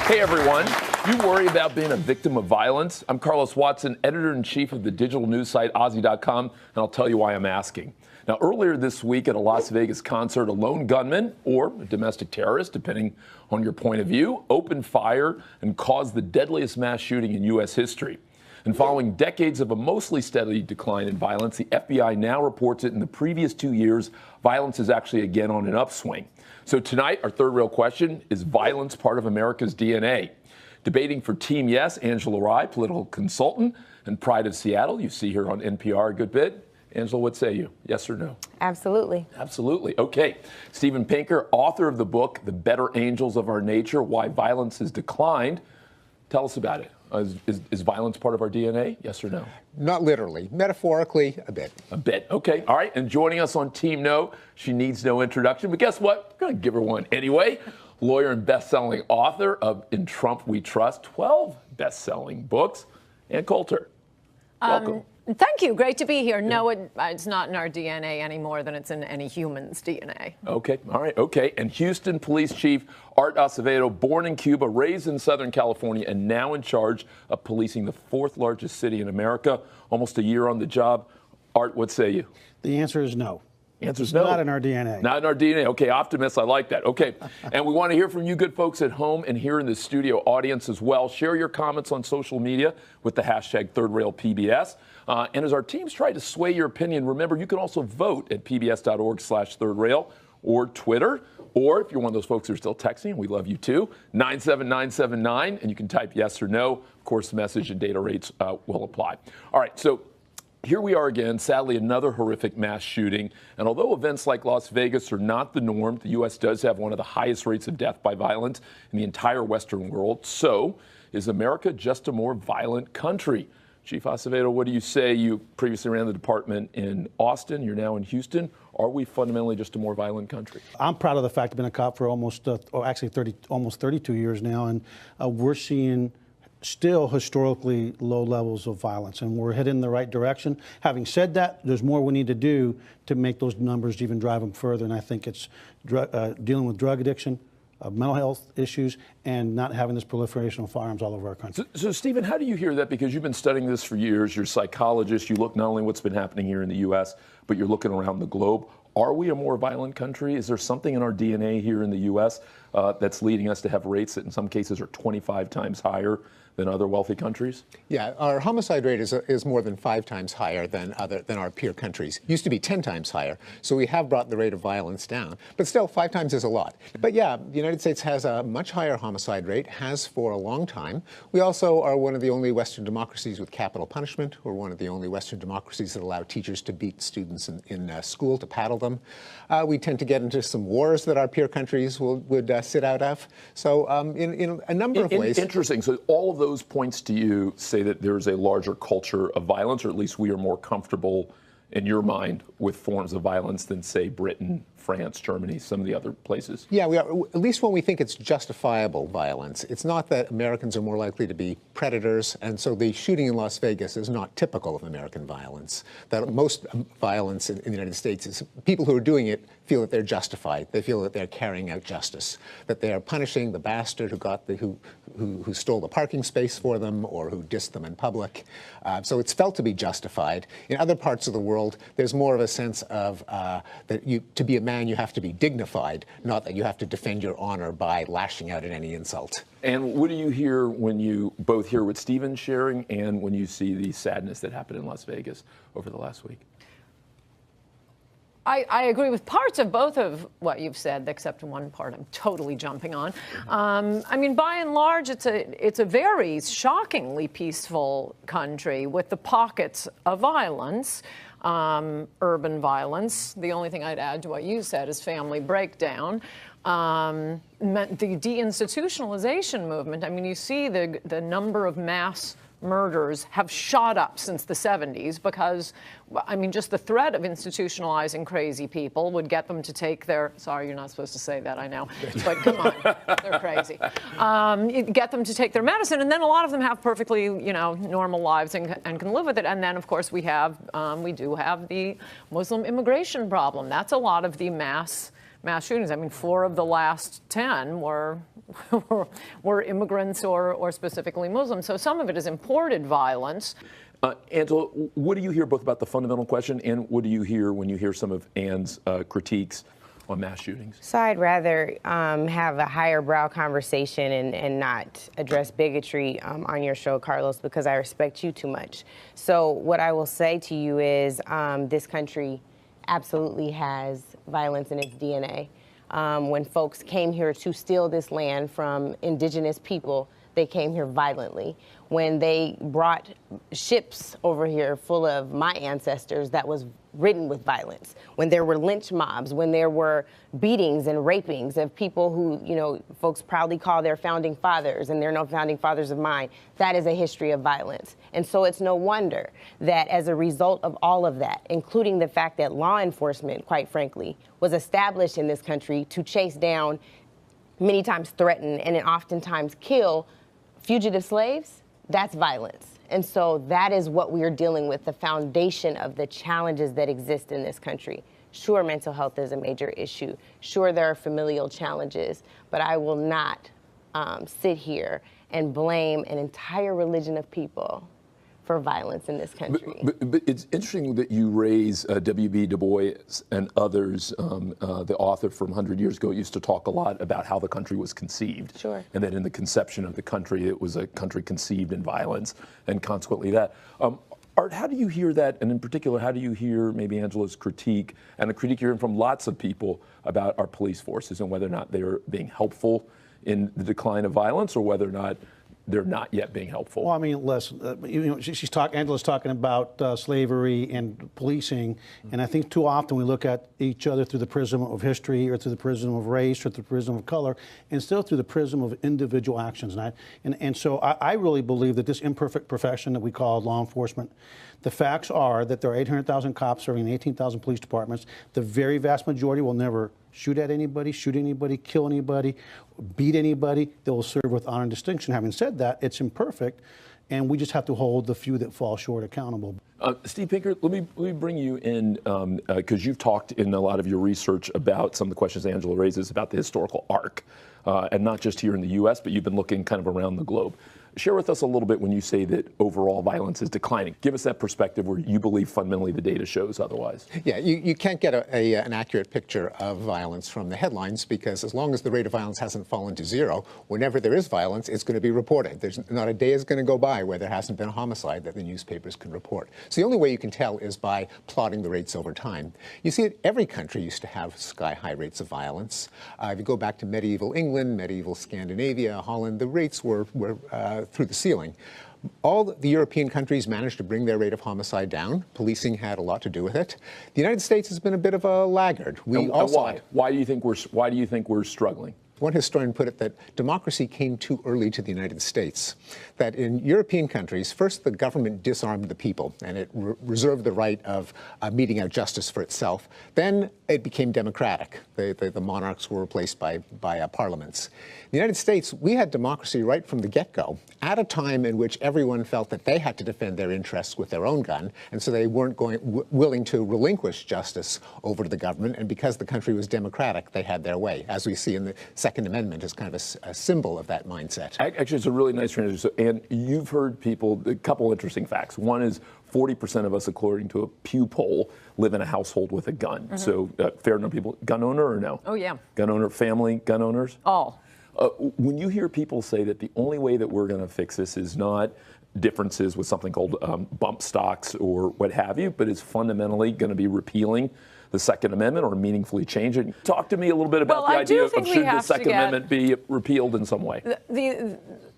Hey everyone, you worry about being a victim of violence? I'm Carlos Watson, editor-in-chief of the digital news site Aussie.com, and I'll tell you why I'm asking. Now, earlier this week at a Las Vegas concert, a lone gunman, or a domestic terrorist, depending on your point of view, opened fire and caused the deadliest mass shooting in U.S. history. And following decades of a mostly steady decline in violence, the FBI now reports that in the previous 2 years, violence is actually again on an upswing. So tonight, our third real question, is violence part of America's DNA? Debating for Team Yes, Angela Rye, political consultant and pride of Seattle. You see her on NPR a good bit. Angela, what say you? Yes or no? Absolutely. Absolutely. Okay. Steven Pinker, author of the book, The Better Angels of Our Nature, Why Violence Has Declined. Tell us about it. Is violence part of our DNA? Yes or no? Not literally. Metaphorically, a bit. A bit. Okay. All right. And joining us on Team No, she needs no introduction. But guess what? We're going to give her one anyway. Lawyer and best-selling author of In Trump We Trust, 12 best-selling books, Ann Coulter. Welcome. Thank you. Great to be here. No, it's not in our DNA any more than it's in any human's DNA. Okay. All right. Okay. And Houston Police Chief Art Acevedo, born in Cuba, raised in Southern California, and now in charge of policing the fourth largest city in America. Almost a year on the job. Art, what say you? The answer is no. Answer's no. Not in our DNA. Not in our DNA. Okay, optimist, I like that. Okay, and we want to hear from you good folks at home and here in the studio audience as well. Share your comments on social media with the hashtag ThirdRailPBS. And as our teams try to sway your opinion, remember, you can also vote at pbs.org/ThirdRail or Twitter. Or if you're one of those folks who are still texting, we love you too, 97979, and you can type yes or no. Of course, the message and data rates will apply. All right, so here we are again, sadly, another horrific mass shooting. And although events like Las Vegas are not the norm, the U.S. does have one of the highest rates of death by violence in the entire Western world. So is America just a more violent country? Chief Acevedo, what do you say? You previously ran the department in Austin. You're now in Houston. Are we fundamentally just a more violent country? I'm proud of the fact I've been a cop for almost 32 years now, and we're seeing still historically low levels of violence, and we're heading in the right direction. Having said that, there's more we need to do to make those numbers even drive them further, and I think it's dealing with drug addiction, mental health issues, and not having this proliferation of firearms all over our country. So Stephen, how do you hear that? Because you've been studying this for years. You're a psychologist. You look not only what's been happening here in the U.S., but you're looking around the globe. Are we a more violent country? Is there something in our DNA here in the U.S. That's leading us to have rates that in some cases are 25 times higher than other wealthy countries? Yeah, our homicide rate is more than 5 times higher than our peer countries. Used to be 10 times higher. So we have brought the rate of violence down. But still, 5 times is a lot. But yeah, the United States has a much higher homicide rate, has for a long time. We also are one of the only Western democracies with capital punishment. We're one of the only Western democracies that allow teachers to beat students in school, to paddle them. We tend to get into some wars that our peer countries would sit out of. So in a number of ways. Interesting. So all of those points to you say that there's a larger culture of violence, or at least we are more comfortable in your mind with forms of violence than, say, Britain, France, Germany, some of the other places? Yeah, we are, at least when we think it's justifiable violence. It's not that Americans are more likely to be predators, and so the shooting in Las Vegas is not typical of American violence. That most violence in the United States is people who are doing it feel that they're justified. They feel that they're carrying out justice, that they are punishing the bastard who stole the parking space for them or who dissed them in public. So it's felt to be justified. In other parts of the world, there's more of a sense of that to be a man, you have to be dignified, not that you have to defend your honor by lashing out at any insult. And what do you hear when you both hear what Stephen's sharing and when you see the sadness that happened in Las Vegas over the last week? I agree with parts of both of what you've said, except in one part I'm totally jumping on. I mean, by and large, it's a very shockingly peaceful country with the pockets of violence, urban violence. The only thing I'd add to what you said is family breakdown. The deinstitutionalization movement, I mean, you see the number of mass murders have shot up since the 70s because, I mean, just the threat of institutionalizing crazy people would get them to take their, sorry, you're not supposed to say that, I know, but come on, they're crazy. Get them to take their medicine, and then a lot of them have perfectly, you know, normal lives and can live with it. And then, of course, we do have the Muslim immigration problem. That's a lot of the mass mass shootings. I mean, 4 of the last 10 were immigrants or specifically Muslims. So some of it is imported violence. Angela, what do you hear both about the fundamental question and what do you hear when you hear some of Anne's critiques on mass shootings? So I'd rather have a higher brow conversation and not address bigotry on your show, Carlos, because I respect you too much. So what I will say to you is this country absolutely has violence in its DNA. When folks came here to steal this land from indigenous people, they came here violently. When they brought ships over here full of my ancestors, that was ridden with violence. When there were lynch mobs, when there were beatings and rapings of people who, you know, folks proudly call their founding fathers, and they're no founding fathers of mine, that is a history of violence. And so it's no wonder that as a result of all of that, including the fact that law enforcement, quite frankly, was established in this country to chase down, many times threaten, and then oftentimes kill fugitive slaves, that's violence. And so that is what we are dealing with, the foundation of the challenges that exist in this country. Sure, mental health is a major issue. Sure, there are familial challenges, but I will not sit here and blame an entire religion of people for violence in this country. But it's interesting that you raise W.B. Du Bois and others. The author from 100 years ago used to talk a lot about how the country was conceived. Sure. And that in the conception of the country, it was a country conceived in violence, and consequently that. Art, how do you hear that? And in particular, how do you hear maybe Angela's critique, and a critique you're hearing from lots of people about our police forces and whether or not they're being helpful in the decline of violence, or whether or not they're not yet being helpful? Well, I mean, listen, Angela's talking about slavery and policing, and I think too often we look at each other through the prism of history, or through the prism of race, or through the prism of color, and still through the prism of individual actions. And so I really believe that this imperfect profession that we call law enforcement, the facts are that there are 800,000 cops serving 18,000 police departments. The very vast majority will never shoot at anybody, kill anybody, beat anybody. They will serve with honor and distinction. Having said that, it's imperfect, and we just have to hold the few that fall short accountable. Steve Pinker, let me bring you in, because you've talked in a lot of your research about some of the questions Angela raises about the historical arc, and not just here in the U.S., but you've been looking kind of around the globe. Share with us a little bit when you say that overall violence is declining. Give us that perspective where you believe fundamentally the data shows otherwise. Yeah, you can't get an accurate picture of violence from the headlines, because as long as the rate of violence hasn't fallen to zero, whenever there is violence, it's going to be reported. There's not a day is going to go by where there hasn't been a homicide that the newspapers can report. So the only way you can tell is by plotting the rates over time. You see that every country used to have sky-high rates of violence. If you go back to medieval England, medieval Scandinavia, Holland, the rates were through the ceiling. All the European countries managed to bring their rate of homicide down. Policing had a lot to do with it. The United States has been a bit of a laggard. Why do you think we're struggling? One historian put it that democracy came too early to the United States. That in European countries, first the government disarmed the people, and it reserved the right of meting out justice for itself. Then it became democratic. The monarchs were replaced by parliaments. In the United States, we had democracy right from the get-go, at a time in which everyone felt that they had to defend their interests with their own gun, and so they weren't willing to relinquish justice over to the government. And because the country was democratic, they had their way, as we see in the Second Amendment is kind of a symbol of that mindset. Actually, it's a really nice transition. And you've heard people, a couple interesting facts. One is 40% of us, according to a Pew poll, live in a household with a gun. Mm-hmm. So fair enough people, gun owner or no? Oh, yeah. Gun owner, family, gun owners? All. When you hear people say that the only way that we're going to fix this is not differences with something called bump stocks or what have you, but is fundamentally going to be repealing the Second Amendment or meaningfully change it. Talk to me a little bit about the idea of should the Second Amendment be repealed in some way?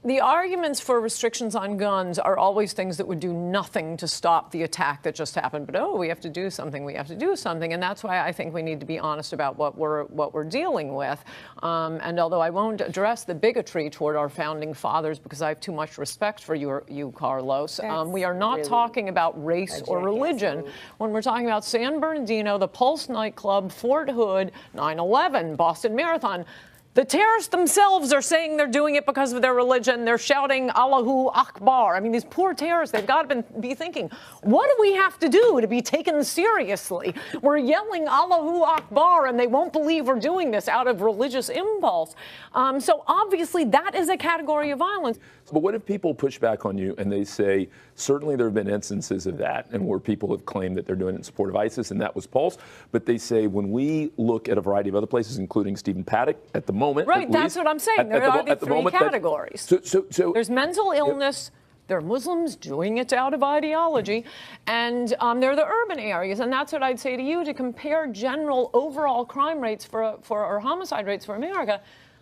The arguments for restrictions on guns are always things that would do nothing to stop the attack that just happened. But, oh, we have to do something. We have to do something. And that's why I think we need to be honest about what we're dealing with. And although I won't address the bigotry toward our founding fathers because I have too much respect for you, Carlos, we are not talking about race or religion. When we're talking about San Bernardino, the Pulse nightclub, Fort Hood, 9/11, Boston Marathon, The terrorists themselves are saying they're doing it because of their religion. They're shouting Allahu Akbar. I mean, these poor terrorists, they've got to be thinking, what do we have to do to be taken seriously? We're yelling Allahu Akbar, and they won't believe we're doing this out of religious impulse. So obviously that is a category of violence. But what if people push back on you and they say, certainly there have been instances of that and where people have claimed that they're doing it in support of ISIS, and that was false. But they say when we look at a variety of other places, including Stephen Paddock at the moment. Right, that's what I'm saying. There are the three categories. So there's mental illness. There are Muslims doing it out of ideology, and there are the urban areas, and that's what I'd say to you, to compare general overall crime rates or homicide rates for America.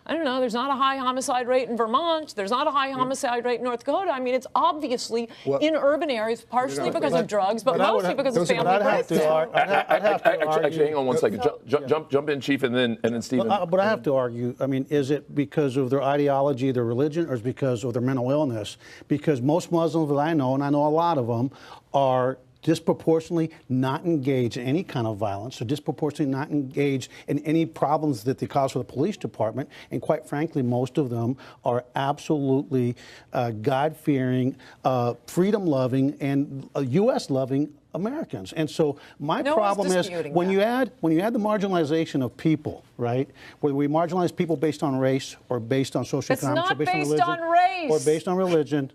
I don't know, there's not a high homicide rate in Vermont. There's not a high homicide rate in North Dakota. I mean, it's obviously in urban areas, partially because of drugs, but mostly because of family breakdown. Actually, hang on one second. Jump in, Chief, and then Stephen. But I have to argue, I mean, is it because of their ideology, their religion, or is it because of their mental illness? Because most Muslims that I know, and I know a lot of them, are disproportionately not engaged in any kind of violence, or disproportionately not engaged in any problems that they cause for the police department. And quite frankly, most of them are absolutely God-fearing, freedom-loving, and U.S.-loving Americans. And so my problem is when you add the marginalization of people, right? Whether we marginalize people based on race or based on socioeconomics, or based on religion, or based on religion.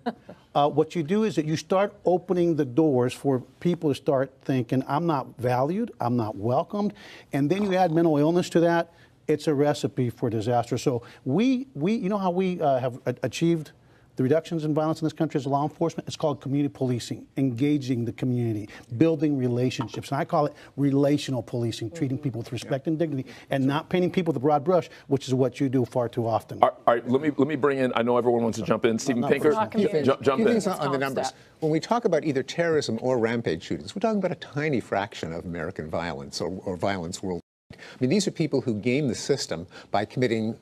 What you do is that you start opening the doors for people to start thinking, I'm not valued, I'm not welcomed, and then you add mental illness to that. It's a recipe for disaster. So we you know how we have achieved the reductions in violence in this country as law enforcement? It's called community policing, engaging the community, building relationships. And I call it relational policing, treating people with respect and dignity, and not painting people with a broad brush, which is what you do far too often. All right, let me bring in, I know everyone wants to jump in. Stephen Pinker, jump in. Things on the numbers. When we talk about either terrorism or rampage shootings, we're talking about a tiny fraction of American violence or violence worldwide. I mean, these are people who game the system by committing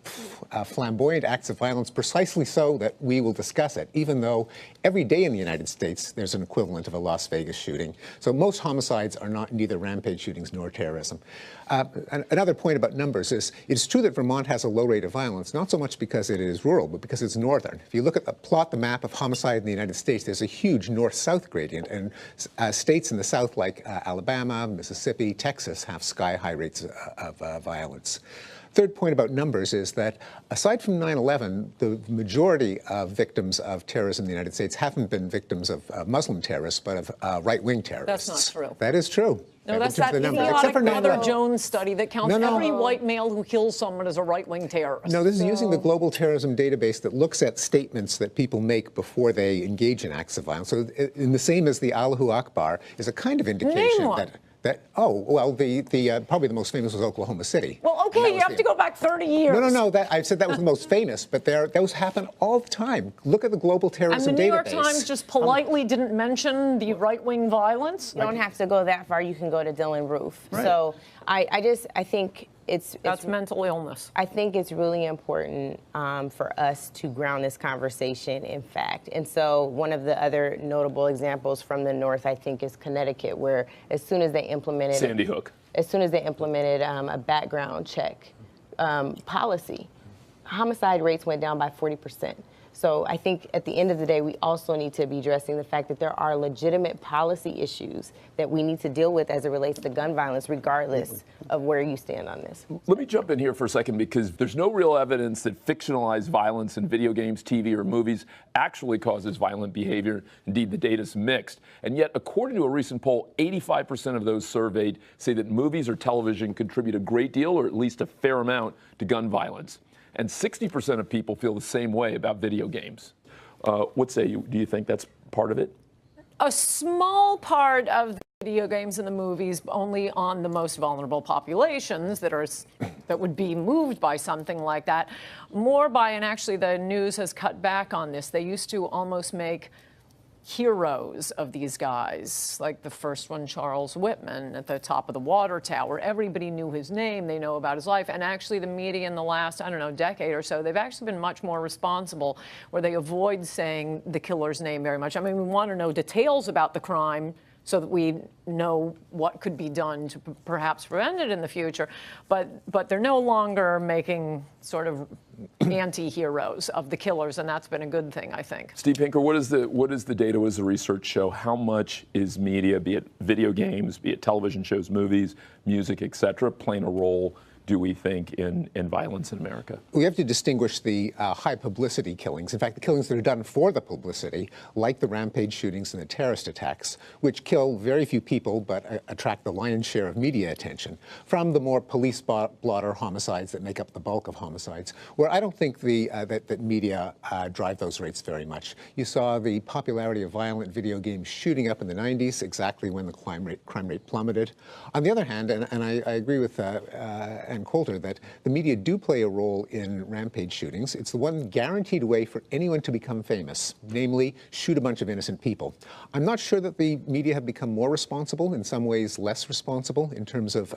flamboyant acts of violence precisely so that we will discuss it, even though every day in the United States there's an equivalent of a Las Vegas shooting. So most homicides are neither rampage shootings nor terrorism. Another point about numbers is it's true that Vermont has a low rate of violence, not so much because it is rural, but because it's northern. If you look at plot the map of homicide in the United States, there's a huge north-south gradient, and states in the south like Alabama, Mississippi, Texas have sky-high rates of violence. Third point about numbers is that aside from 9/11, the majority of victims of terrorism in the United States haven't been victims of Muslim terrorists, but of right-wing terrorists. That's not true. That is true. No, that's that idiotic Mother Jones study that counts every white male who kills someone as a right-wing terrorist. No, this is using the global terrorism database that looks at statements that people make before they engage in acts of violence. So in the same as the Allahu Akbar is a kind of indication that probably the most famous was Oklahoma City. Well, okay, you have to go back 30 years. No, I said that was the most famous, but those happen all the time. Look at the global terrorism database. And the New York Times just politely didn't mention the right-wing violence? You don't have to go that far. You can go to Dylan Roof. Right. So I think that's mental illness. I think it's really important for us to ground this conversation in fact. And so one of the other notable examples from the North, I think, is Connecticut, where as soon as they implemented Sandy Hook, a background check policy, homicide rates went down by 40%. So I think at the end of the day, we also need to be addressing the fact that there are legitimate policy issues that we need to deal with as it relates to gun violence, regardless of where you stand on this. Let me jump in here for a second, because there's no real evidence that fictionalized violence in video games, TV, or movies actually causes violent behavior. Indeed, the data's mixed. And yet, according to a recent poll, 85% of those surveyed say that movies or television contribute a great deal, or at least a fair amount, to gun violence. And 60% of people feel the same way about video games. What say you? Do you think that's part of it? A small part of the video games and the movies, only on the most vulnerable populations that would be moved by something like that. More by, and actually the news has cut back on this, they used to almost make heroes of these guys, like the first one, Charles Whitman, at the top of the water tower. Everybody knew his name, they know about his life, and actually the media in the last, decade or so, they've actually been much more responsible, where they avoid saying the killer's name very much. I mean, we want to know details about the crime, so that we know what could be done to perhaps prevent it in the future. But they're no longer making sort of anti-heroes of the killers, and that's been a good thing, I think. Steve Pinker, what is the data? What does the research show? How much is media, be it video games, be it television shows, movies, music, et cetera, playing a role, do we think, in violence in America? We have to distinguish the high publicity killings. In fact, the killings that are done for the publicity, like the rampage shootings and the terrorist attacks, which kill very few people but attract the lion's share of media attention, from the more police blotter homicides that make up the bulk of homicides, where I don't think that media drive those rates very much. You saw the popularity of violent video games shooting up in the 90s, exactly when the crime rate plummeted. On the other hand, and I agree with and Coulter, that the media do play a role in rampage shootings. It's the one guaranteed way for anyone to become famous, namely shoot a bunch of innocent people. I'm not sure that the media have become more responsible, in some ways less responsible, in terms of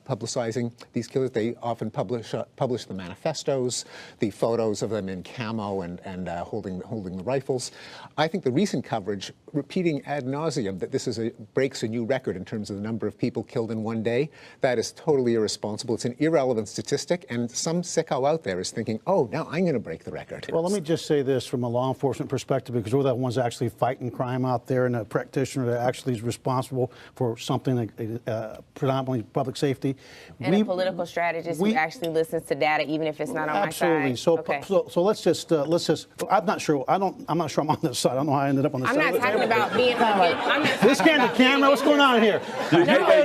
publicizing these killers. They often publish the manifestos, the photos of them in camo and holding the rifles. I think the recent coverage, repeating ad nauseum that this breaks a new record in terms of the number of people killed in one day, that is totally irresponsible. It's an irrelevant statistic, and some sicko out there is thinking, oh, now I'm going to break the record. Well, let me just say this from a law enforcement perspective, because we're the ones actually fighting crime out there, and a practitioner that actually is responsible for something like predominantly public safety. And a political strategist who actually listens to data, even if it's not on my side. Absolutely. So let's just I'm not sure I'm on this side. I don't know how I ended up on this side. I'm not talking about being. This camera. What's going on here? Hey,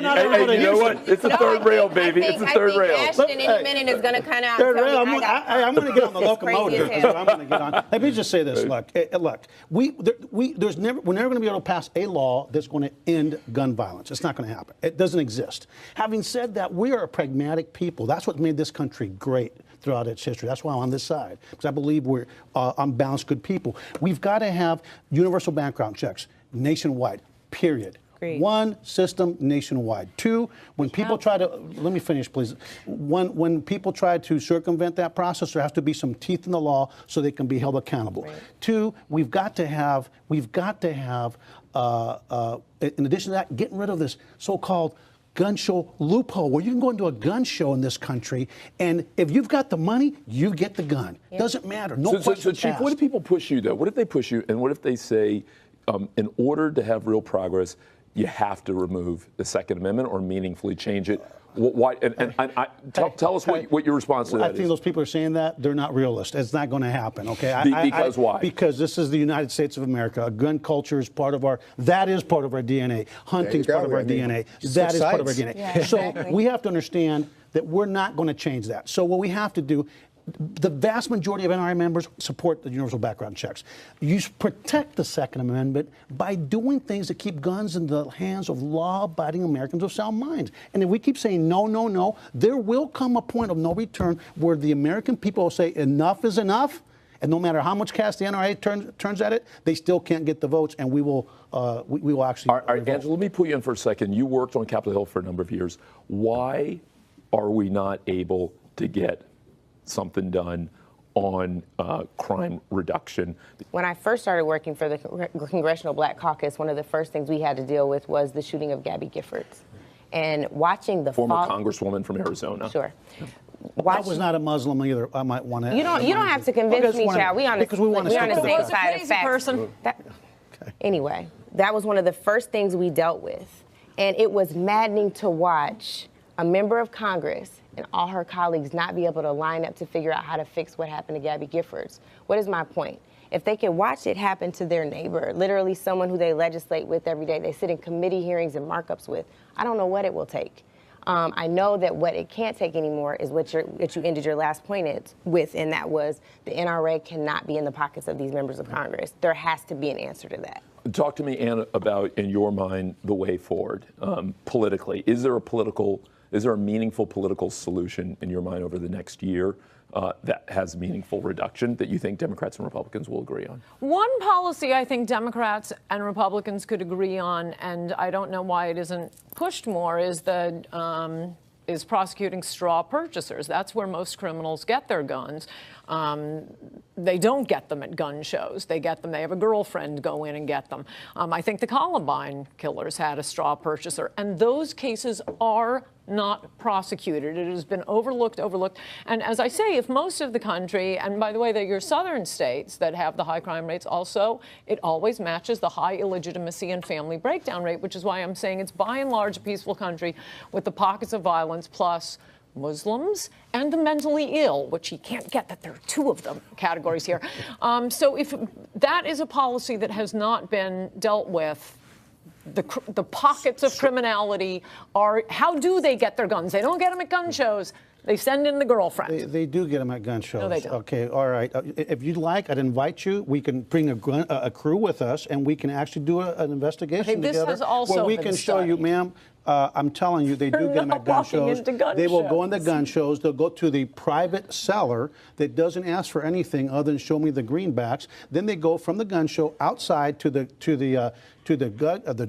you know what? It's a third rail, baby. It's a third rail. Ashton in a minute is going to kind of. Third rail. I'm going to get on the locomotive. I'm going to get on. Let me just say this. Look. We're never going to be able to pass a law that's going to end gun violence. It's not going to happen. It doesn't exist. Having said that, we are a pragmatic people. That's what made this country great throughout its history. That's why I'm on this side, because I believe we're unbalanced good people. We've got to have universal background checks nationwide, period. Great. One system nationwide. Two, when people try to, let me finish, please. When people try to circumvent that process, there has to be some teeth in the law so they can be held accountable. Right. Two, we've got to have, in addition to that, getting rid of this so-called gun show loophole where you can go into a gun show in this country, and if you've got the money, you get the gun. Yep. Doesn't matter. So Chief, what if people push you, though? What if they push you, and what if they say, in order to have real progress, you have to remove the Second Amendment or meaningfully change it? Why? Tell us what your response to that is. I think those people are saying that they're not realists. It's not going to happen. Okay. Because why? Because this is the United States of America. A gun culture is part of our DNA. Hunting is part of our DNA. That is part of our DNA. Yeah, so exactly. we have to understand that we're not going to change that. So what we have to do, the vast majority of NRA members support the universal background checks. You protect the Second Amendment by doing things that keep guns in the hands of law-abiding Americans of sound minds. And if we keep saying no, no, no, there will come a point of no return where the American people will say enough is enough, and no matter how much cash the NRA turns at it, they still can't get the votes, and we will actually. All right, Angela, let me put you in for a second. You worked on Capitol Hill for a number of years. Why are we not able to get something done on crime reduction? When I first started working for the Congressional Black Caucus, one of the first things we had to deal with was the shooting of Gabby Giffords. And watching the former Congresswoman from Arizona. Sure. I was not a Muslim either. I might want to. You don't have to convince me, child. We on the same side of facts. Anyway, that was one of the first things we dealt with. And it was maddening to watch a member of Congress and all her colleagues not be able to line up to figure out how to fix what happened to Gabby Giffords. What is my point? If they can watch it happen to their neighbor, literally someone who they legislate with every day, they sit in committee hearings and markups with, I don't know what it will take. I know that what it can't take anymore is what you ended your last point with, and that was the NRA cannot be in the pockets of these members of Congress. There has to be an answer to that. Talk to me, Anna, about, in your mind, the way forward politically. Is there a meaningful political solution in your mind over the next year that has meaningful reduction that you think Democrats and Republicans will agree on? One policy I think Democrats and Republicans could agree on, and I don't know why it isn't pushed more, is the is prosecuting straw purchasers. That's where most criminals get their guns. They don't get them at gun shows. They get them. They have a girlfriend go in and get them. I think the Columbine killers had a straw purchaser, and those cases are not prosecuted. It has been overlooked. And as I say, if most of the country, and by the way, your southern states that have the high crime rates also, it always matches the high illegitimacy and family breakdown rate, which is why I'm saying it's by and large a peaceful country with the pockets of violence plus Muslims and the mentally ill, which you can't get that there are two of them categories here. So if that is a policy that has not been dealt with, the pockets of criminality are, how do they get their guns? They don't get them at gun shows. They send in the girlfriend. They do get them at gun shows. No, they don't. Okay, all right. If you'd like, I'd invite you. We can bring a crew with us, and we can actually do an investigation Okay, this together. has also where we been can show you, studied. ma'am. I'm telling you, they do get them at gun walking shows. into gun They will go in the shows. gun shows. They'll go to the private seller that doesn't ask for anything other than show me the greenbacks. Then they go from the gun show outside to the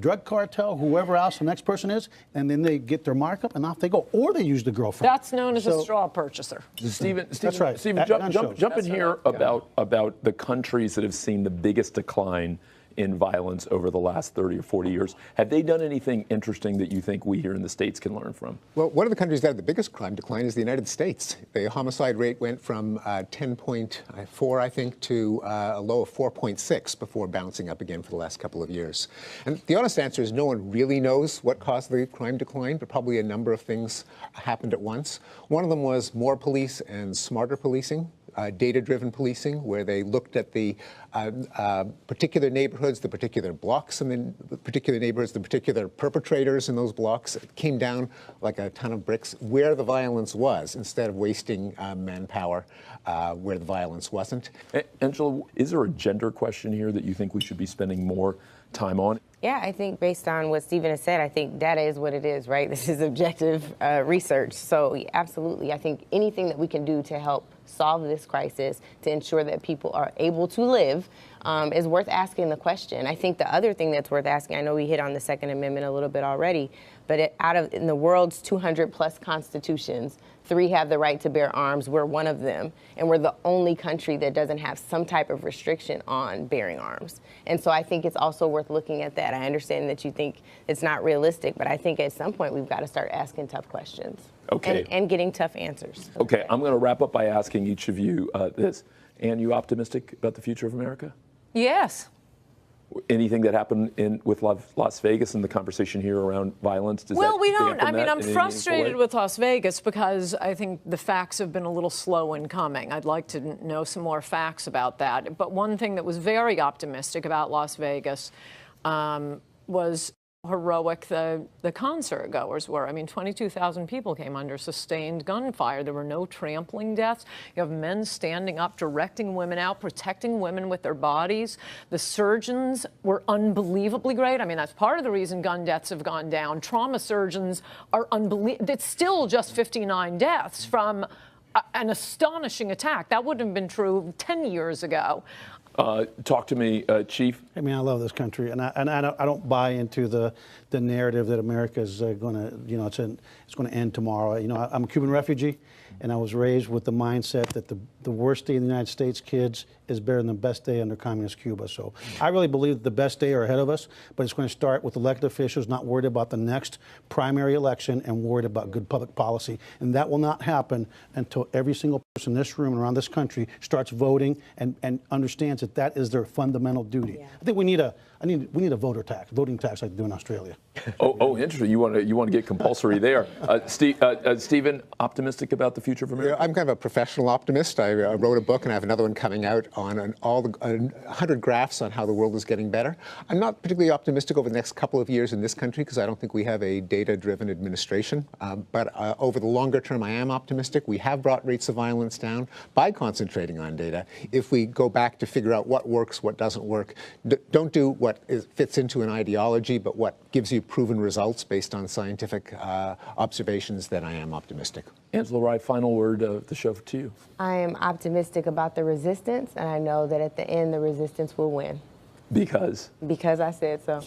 drug cartel, whoever else the next person is, and then they get their markup and off they go. Or they use the girlfriend. That's known as a straw purchaser. Stephen, That's right. Stephen, At gun shows. jump in here about the countries that have seen the biggest decline in violence over the last 30 or 40 years. Have they done anything interesting that you think we here in the States can learn from? Well, one of the countries that had the biggest crime decline is the United States. The homicide rate went from 10.4, I think, to a low of 4.6 before bouncing up again for the last couple of years. And the honest answer is no one really knows what caused the crime decline, but probably a number of things happened at once. One of them was more police and smarter policing. Data-driven policing, where they looked at the particular neighborhoods, the particular blocks in the particular neighborhoods, the particular perpetrators in those blocks. It came down like a ton of bricks where the violence was, instead of wasting manpower where the violence wasn't. Angela, is there a gender question here that you think we should be spending more time on? Yeah, I think based on what Stephen has said, I think data is what it is, right? This is objective research. So absolutely, I think anything that we can do to help solve this crisis, to ensure that people are able to live, is worth asking the question. I think the other thing that's worth asking, I know we hit on the Second Amendment a little bit already, but in the world's 200 plus constitutions, 3 have the right to bear arms. We're one of them. And we're the only country that doesn't have some type of restriction on bearing arms. And so I think it's also worth looking at that. I understand that you think it's not realistic, but I think at some point we've got to start asking tough questions. Okay. And getting tough answers. Okay, I'm going to wrap up by asking each of you this. Ann, you optimistic about the future of America? Yes. Anything that happened with Las Vegas and the conversation here around violence? Well, we don't. I mean, I'm frustrated frustrated with Las Vegas because I think the facts have been a little slow in coming. I'd like to know some more facts about that. But one thing that was very optimistic about Las Vegas was heroic the concert goers were. I mean, 22,000 people came under sustained gunfire. There were no trampling deaths. You have men standing up, directing women out, protecting women with their bodies. The surgeons were unbelievably great. I mean, that's part of the reason gun deaths have gone down. Trauma surgeons are unbelievable. It's still just 59 deaths from an astonishing attack. That wouldn't have been true 10 years ago. Talk to me, Chief. I mean, I love this country, and I don't buy into the narrative that America is going to, it's going to end tomorrow. I'm a Cuban refugee, and I was raised with the mindset that the worst day in the United States kids is better than the best day under communist Cuba. So I really believe that the best day are ahead of us, but it's going to start with elected officials not worried about the next primary election and worried about good public policy. And that will not happen until every single person in this room and around this country starts voting and understands that that is their fundamental duty. Yeah. I think we need a voting tax like they do in Australia. Oh, interesting. You want to get compulsory there. Stephen, optimistic about the future of America? I'm kind of a professional optimist. I wrote a book, and I have another one coming out on 100 graphs on how the world is getting better. I'm not particularly optimistic over the next couple of years in this country because I don't think we have a data-driven administration. But over the longer term, I am optimistic. We have brought rates of violence down by concentrating on data. If we go back to figure out what works, what doesn't work, don't do what fits into an ideology, but what gives you proven results based on scientific observations, then I am optimistic. Angela Rye, final word of the show to you. I am optimistic about the resistance, and I know that at the end, the resistance will win. Because? Because I said so.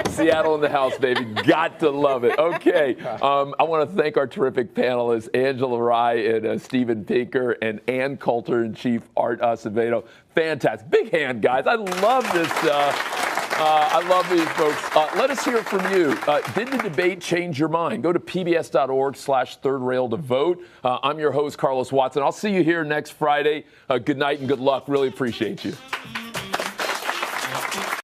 Seattle in the house, baby. Got to love it. Okay. I want to thank our terrific panelists, Angela Rye and Steven Pinker, and Ann Coulter and Chief Art Acevedo. Fantastic. Big hand, guys. I love this. I love these folks. Let us hear from you. Did the debate change your mind? Go to pbs.org/thirdrail to vote. I'm your host, Carlos Watson. I'll see you here next Friday. Good night and good luck. Really appreciate you.